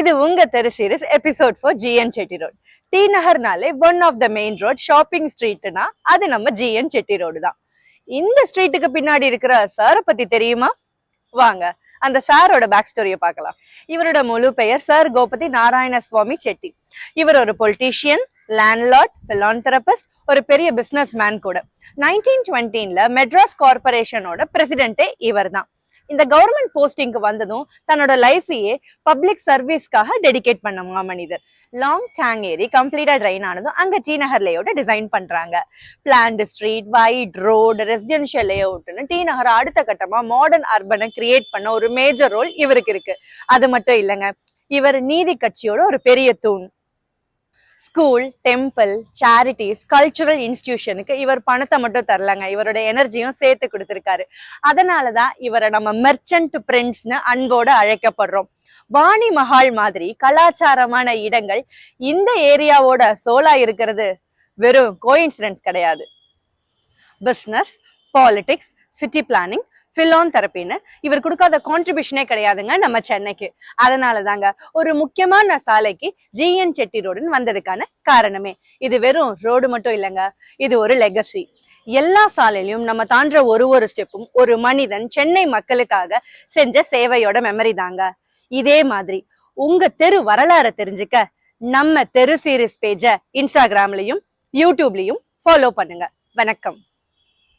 இது உங்க தெரு series episode 4 GN Chetty road. T நகர்னாலே one of the main road shopping ஸ்ட்ரீட்னா அது நம்ம GN செட்டி ரோடு தான். இந்த ஸ்ட்ரீட்டுக்கு பின்னாடி இருக்கிற சாரை பத்தி தெரியுமா? வாங்க அந்த சாரோட பேக் ஸ்டோரியை பார்க்கலாம். இவரோட முழு பெயர் சார் கோபதி நாராயண சுவாமி செட்டி. இவர் ஒரு பொலிட்டீஷியன், லேண்ட்லார்ட், பிலாந்தெரபிஸ்ட், ஒரு பெரிய பிசினஸ் மேன் கூட. 1920 மெட்ராஸ் கார்பரேஷனோட பிரசிடென்டே இவர் தான். இந்த கவர்மெண்ட் போஸ்டிங்க்கு வந்ததும் தன்னோட லைஃபையே பப்ளிக் சர்வீஸ்க்காக டெடிகேட் பண்ண மனிதர். லாங் டேங் ஏரி கம்ப்ளீட்டா ட்ரைன் ஆனதும் அங்க டி நகர் லேஅவுட் டிசைன் பண்றாங்க. Planned street, wide road, residential லேஅவுட்னு டி நகர் அடுத்த கட்டமா மாடர்ன் அர்பனை கிரியேட் பண்ண ஒரு மேஜர் ரோல் இவருக்கு இருக்கு. அது மட்டும் இல்லைங்க, இவர் நீதி கட்சியோட ஒரு பெரிய தூண். ஸ்கூல், டெம்பிள், சேரிட்டிஸ், கல்ச்சுரல் இன்ஸ்டிடியூஷனுக்கு இவர் பணத்தை மட்டும் தரலங்க, இவரோட எனர்ஜியும் சேர்த்து கொடுத்திருக்காரு. அதனாலதான் இவரை நம்ம மெர்ச்சன்ட் பிரின்ஸ்னு அன்போட அழைக்கப்படுறோம். வாணி மஹால் மாதிரி கலாச்சாரமான இடங்கள் இந்த ஏரியாவோட சோலா இருக்கிறது வெறும் கோயின்சிடன்ஸ் கிடையாது. பிசினஸ், பாலிடிக்ஸ், சிட்டி பிளானிங், பிலாந்தெரபின்னு இவர் கொடுக்காத கான்ட்ரிபியூஷனே கிடையாதுங்க நம்ம சென்னைக்கு. அதனாலதாங்க ஒரு முக்கியமான சாலைக்கு GN செட்டி ரோடுன்னு வந்ததுக்கான காரணமே. இது வெறும் ரோடு மட்டும் இல்லைங்க, இது ஒரு லெகசி. எல்லா சாலையிலும் நம்ம தாண்ட ஒரு ஸ்டெப்பும் ஒரு மனிதன் சென்னை மக்களுக்காக செஞ்ச சேவையோட மெமரி தாங்க. இதே மாதிரி உங்க தெரு வரலாறை தெரிஞ்சுக்க நம்ம தெரு சீரிஸ் பேஜ இன்ஸ்டாகிராம்லயும் யூடியூப்லயும் ஃபாலோ பண்ணுங்க. வணக்கம்.